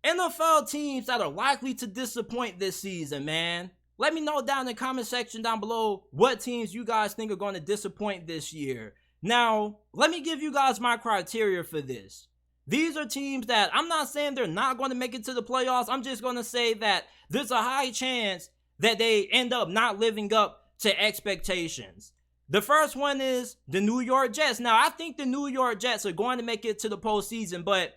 NFL teams that are likely to disappoint this season, man. Let me know down in the comment section down below what teams you guys think are going to disappoint this year. Now, let me give you guys my criteria for this. These are teams that I'm not saying they're not going to make it to the playoffs. I'm just going to say that there's a high chance that they end up not living up to expectations. The first one is the New York Jets. Now, I think the New York Jets are going to make it to the postseason, but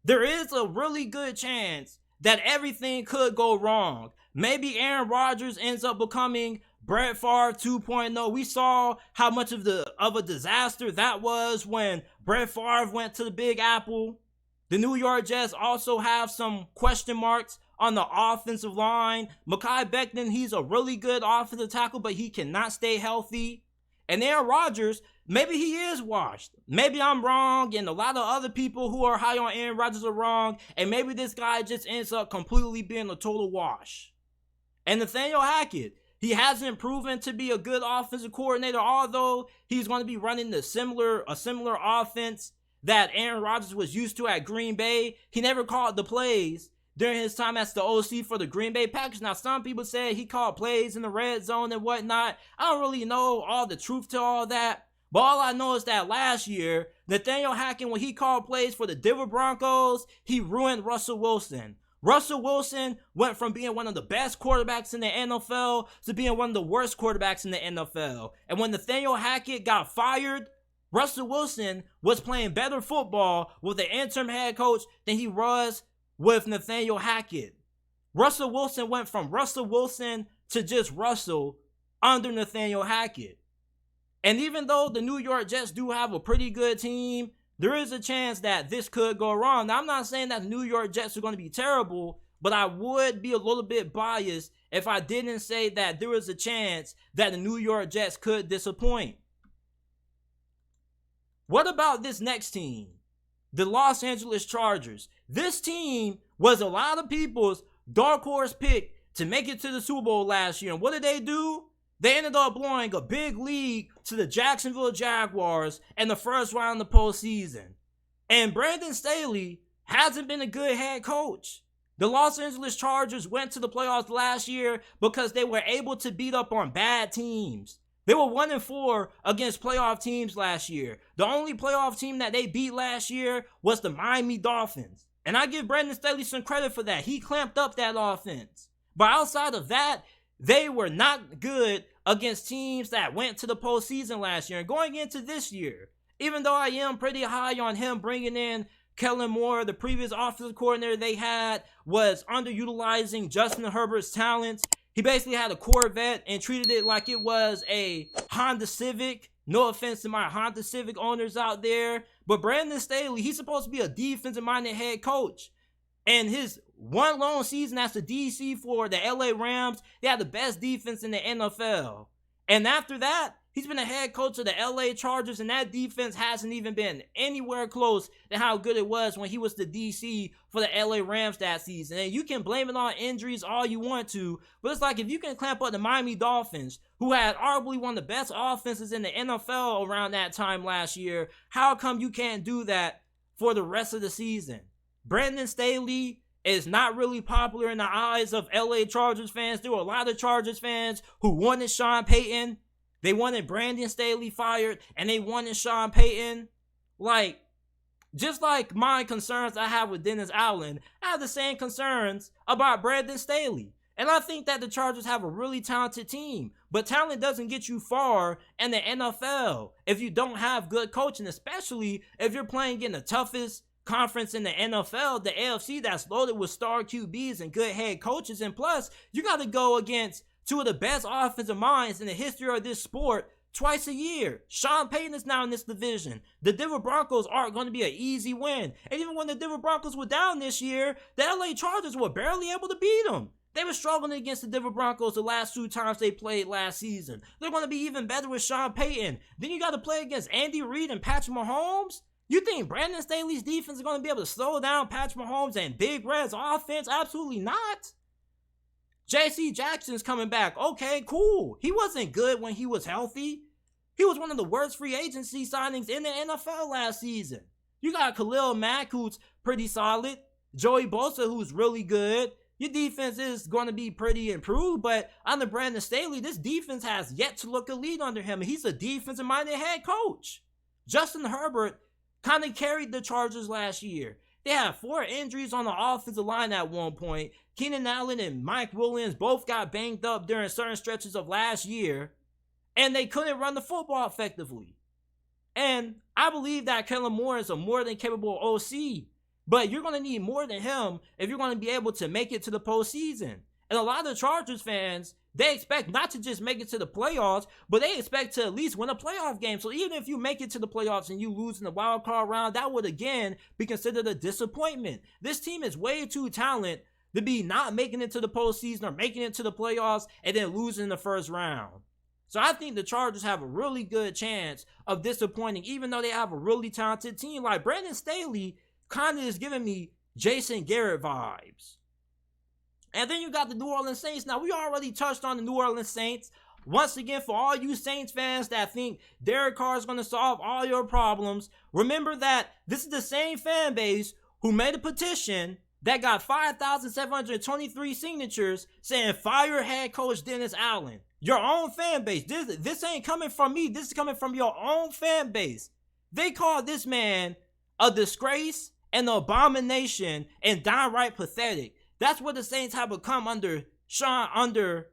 there is a really good chance that everything could go wrong. Maybe Aaron Rodgers ends up becoming Brett Favre 2.0. We saw how much of a disaster that was when Brett Favre went to the Big Apple. The New York Jets also have some question marks on the offensive line. Mekhi Becton, he's a really good offensive tackle, but he cannot stay healthy. And Aaron Rodgers, maybe he is washed. Maybe I'm wrong, and a lot of other people who are high on Aaron Rodgers are wrong, and maybe this guy just ends up completely being a total wash. And Nathaniel Hackett, he hasn't proven to be a good offensive coordinator, although he's going to be running a similar offense that Aaron Rodgers was used to at Green Bay. He never called the plays during his time as the OC for the Green Bay Packers. Now, some people say he called plays in the red zone and whatnot. I don't really know all the truth to all that. But all I know is that last year, Nathaniel Hackett, when he called plays for the Denver Broncos, he ruined Russell Wilson. Russell Wilson went from being one of the best quarterbacks in the NFL to being one of the worst quarterbacks in the NFL. And when Nathaniel Hackett got fired, Russell Wilson was playing better football with the interim head coach than he was with Nathaniel Hackett. Russell Wilson went from Russell Wilson to just Russell under Nathaniel Hackett. And even though the New York Jets do have a pretty good team, there is a chance that this could go wrong. Now, I'm not saying that the New York Jets are going to be terrible, but I would be a little bit biased if I didn't say that there is a chance that the New York Jets could disappoint. What about this next team? The Los Angeles Chargers. This team was a lot of people's dark horse pick to make it to the Super Bowl last year. And what did they do? They ended up blowing a big lead to the Jacksonville Jaguars in the first round of the postseason. And Brandon Staley hasn't been a good head coach. The Los Angeles Chargers went to the playoffs last year because they were able to beat up on bad teams. They were 1-4 against playoff teams last year. The only playoff team that they beat last year was the Miami Dolphins. And I give Brandon Staley some credit for that. He clamped up that offense. But outside of that, they were not good against teams that went to the postseason last year. And going into this year, even though I am pretty high on him bringing in Kellen Moore, the previous offensive coordinator they had was underutilizing Justin Herbert's talents. He basically had a Corvette and treated it like it was a Honda Civic. No offense to my Honda Civic owners out there. But Brandon Staley, he's supposed to be a defensive-minded head coach. And his one lone season as the DC for the LA Rams, they had the best defense in the NFL. And after that, he's been a head coach of the LA Chargers, and that defense hasn't even been anywhere close to how good it was when he was the DC for the LA Rams that season. And you can blame it on injuries all you want to, but it's like if you can clamp up the Miami Dolphins, who had arguably one of the best offenses in the NFL around that time last year, how come you can't do that for the rest of the season? Brandon Staley is not really popular in the eyes of LA Chargers fans. There were a lot of Chargers fans who wanted Sean Payton. They wanted Brandon Staley fired, and they wanted Sean Payton. Just like my concerns I have with Dennis Allen, I have the same concerns about Brandon Staley. And I think that the Chargers have a really talented team, but talent doesn't get you far in the NFL if you don't have good coaching, especially if you're playing in the toughest conference in the NFL, the AFC, that's loaded with star QBs and good head coaches. And plus, you got to go against two of the best offensive minds in the history of this sport twice a year. Sean Payton is now in this division. The Denver Broncos aren't going to be an easy win. And even when the Denver Broncos were down this year, the LA Chargers were barely able to beat them. They were struggling against the Denver Broncos the last 2 times they played last season. They're going to be even better with Sean Payton. Then you got to play against Andy Reid and Patrick Mahomes. You think Brandon Staley's defense is going to be able to slow down Patrick Mahomes and Big Red's offense? Absolutely not. J.C. Jackson's coming back. Okay, cool. He wasn't good when he was healthy. He was one of the worst free agency signings in the NFL last season. You got Khalil Mack, who's pretty solid. Joey Bosa, who's really good. Your defense is going to be pretty improved, but under Brandon Staley, this defense has yet to look elite under him. He's a defensive-minded head coach. Justin Herbert kind of carried the Chargers last year. They had 4 injuries on the offensive line at one point. Keenan Allen and Mike Williams both got banged up during certain stretches of last year, and they couldn't run the football effectively. And I believe that Kellen Moore is a more than capable OC. But you're going to need more than him if you're going to be able to make it to the postseason. And a lot of Chargers fans, they expect not to just make it to the playoffs, but they expect to at least win a playoff game. So even if you make it to the playoffs and you lose in the wild card round, that would again be considered a disappointment. This team is way too talented to be not making it to the postseason or making it to the playoffs and then losing in the first round. So I think the Chargers have a really good chance of disappointing, even though they have a really talented team. Like Brandon Staley kind of is giving me Jason Garrett vibes. And then you got the New Orleans Saints. Now, we already touched on the New Orleans Saints. Once again, for all you Saints fans that think Derek Carr is going to solve all your problems, remember that this is the same fan base who made a petition that got 5,723 signatures saying fire head coach Dennis Allen. Your own fan base. This ain't coming from me. This is coming from your own fan base. They called this man a disgrace, an abomination, and downright pathetic. That's what the Saints have become under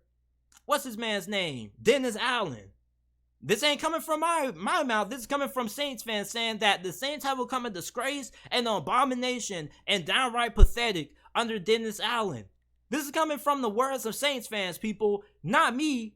what's his man's name? Dennis Allen. This ain't coming from my mouth. This is coming from Saints fans saying that the Saints have become a disgrace, an abomination, and downright pathetic under Dennis Allen. This is coming from the words of Saints fans, people, not me.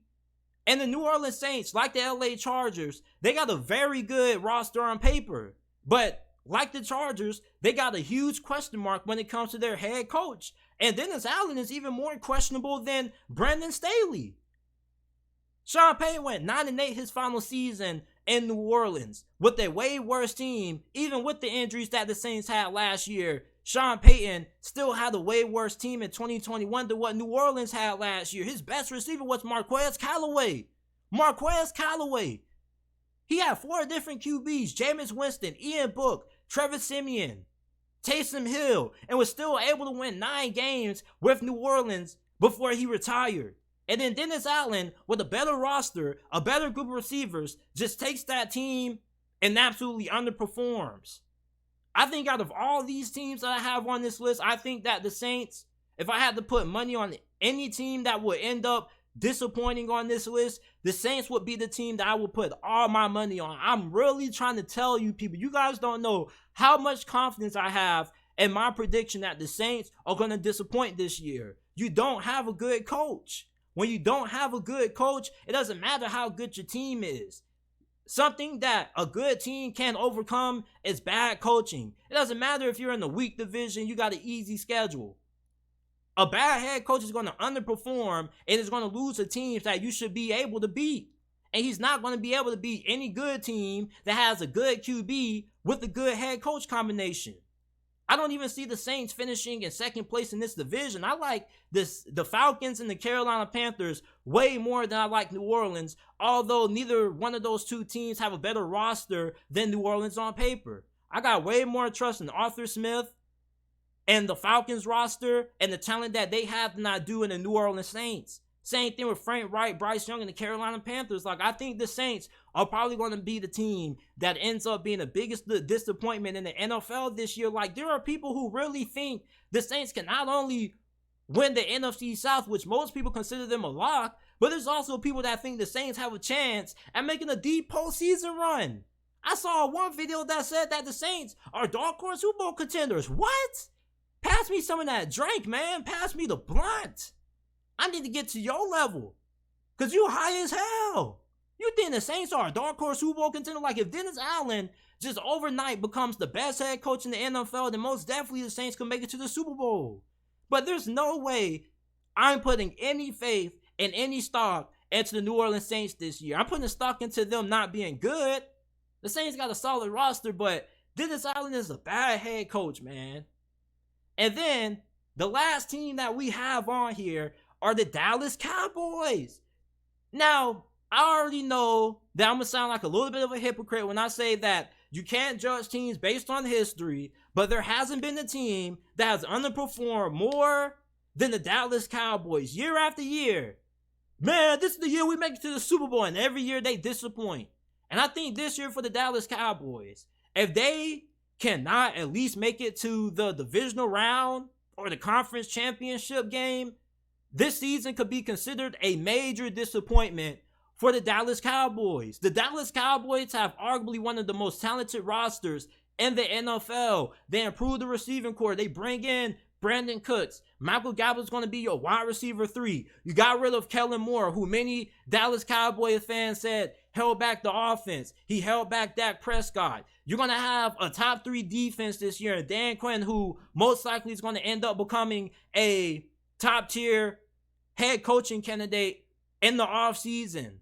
And the New Orleans Saints, like the LA Chargers, they got a very good roster on paper. But like the Chargers, they got a huge question mark when it comes to their head coach. And Dennis Allen is even more questionable than Brandon Staley. Sean Payton went 9-8 his final season in New Orleans with a way worse team. Even with the injuries that the Saints had last year, Sean Payton still had a way worse team in 2021 than what New Orleans had last year. His best receiver was Marquez Callaway. He had 4 different QBs: Jameis Winston, Ian Book, Trevor Siemian, Taysom Hill, and was still able to win 9 games with New Orleans before he retired. And then Dennis Allen, with a better roster, a better group of receivers, just takes that team and absolutely underperforms. I think out of all these teams that I have on this list, I think that the Saints, if I had to put money on any team that would end up disappointing on this list, the Saints would be the team that I would put all my money on. I'm really trying to tell you people, you guys don't know how much confidence I have in my prediction that the Saints are going to disappoint this year. You don't have a good coach. When you don't have a good coach, it doesn't matter how good your team is. Something that a good team can overcome is bad coaching. It doesn't matter if you're in the weak division, you got an easy schedule. A bad head coach is going to underperform and is going to lose to teams that you should be able to beat. And he's not going to be able to beat any good team that has a good QB with a good head coach combination. I don't even see the Saints finishing in second place in this division. I like the Falcons and the Carolina Panthers way more than I like New Orleans, although neither one of those two teams have a better roster than New Orleans on paper. I got way more trust in Arthur Smith and the Falcons roster and the talent that they have than I do in the New Orleans Saints. Same thing with Frank Wright, Bryce Young, and the Carolina Panthers. Like, I think the Saints are probably going to be the team that ends up being the biggest disappointment in the NFL this year. Like, there are people who really think the Saints can not only win the NFC South, which most people consider them a lock, but there's also people that think the Saints have a chance at making a deep postseason run. I saw one video that said that the Saints are dark horse Super Bowl contenders. What? Pass me some of that drink, man. Pass me the blunt. I need to get to your level. Because you high as hell. You think the Saints are a dark horse Super Bowl contender? Like, if Dennis Allen just overnight becomes the best head coach in the NFL, then most definitely the Saints can make it to the Super Bowl. But there's no way I'm putting any faith in any stock into the New Orleans Saints this year. I'm putting stock into them not being good. The Saints got a solid roster, but Dennis Allen is a bad head coach, man. And then the last team that we have on here are the Dallas Cowboys. Now, I already know that I'm going to sound like a little bit of a hypocrite when I say that You can't judge teams based on history, but there hasn't been a team that has underperformed more than the Dallas Cowboys year after year. Man, this is the year we make it to the Super Bowl, and every year they disappoint. And I think this year for the Dallas Cowboys, if they cannot at least make it to the divisional round or the conference championship game, this season could be considered a major disappointment for the Dallas Cowboys. The Dallas Cowboys have arguably one of the most talented rosters in the NFL. They improve the receiving core. They bring in Brandon Cooks. Michael Gallup's going to be your wide receiver 3. You got rid of Kellen Moore, who many Dallas Cowboys fans said held back the offense. He held back Dak Prescott. You're going to have a top 3 defense this year. Dan Quinn, who most likely is going to end up becoming a top tier head coaching candidate in the offseason.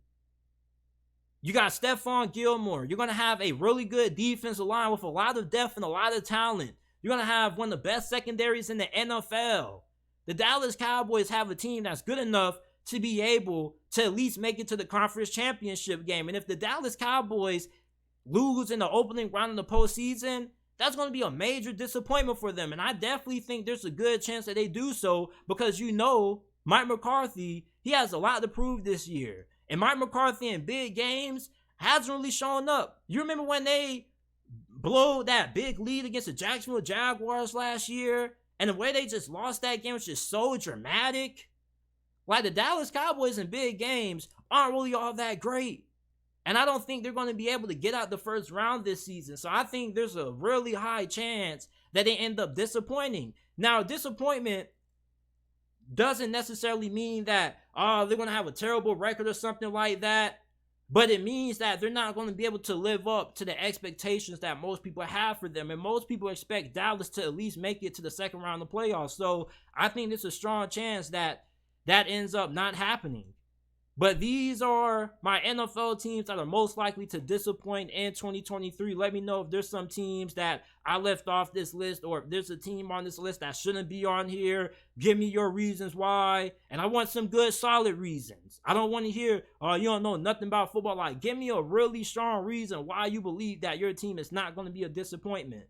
You got Stephon Gilmore. You're going to have a really good defensive line with a lot of depth and a lot of talent. You're going to have one of the best secondaries in the NFL. The Dallas Cowboys have a team that's good enough to be able to at least make it to the conference championship game. And if the Dallas Cowboys lose in the opening round of the postseason, that's going to be a major disappointment for them. And I definitely think there's a good chance that they do so, because you know Mike McCarthy, he has a lot to prove this year. And Mike McCarthy in big games hasn't really shown up. You remember when they blew that big lead against the Jacksonville Jaguars last year, and the way they just lost that game was just so dramatic? Like, the Dallas Cowboys in big games aren't really all that great. And I don't think they're going to be able to get out the first round this season. So I think there's a really high chance that they end up disappointing. Now, disappointment doesn't necessarily mean that, they're going to have a terrible record or something like that. But it means that they're not going to be able to live up to the expectations that most people have for them. And most people expect Dallas to at least make it to the second round of the playoffs. So I think there's a strong chance that that ends up not happening. But these are my NFL teams that are most likely to disappoint in 2023. Let me know if there's some teams that I left off this list, or if there's a team on this list that shouldn't be on here. Give me your reasons why. And I want some good, solid reasons. I don't want to hear, you don't know nothing about football. Like, give me a really strong reason why you believe that your team is not going to be a disappointment.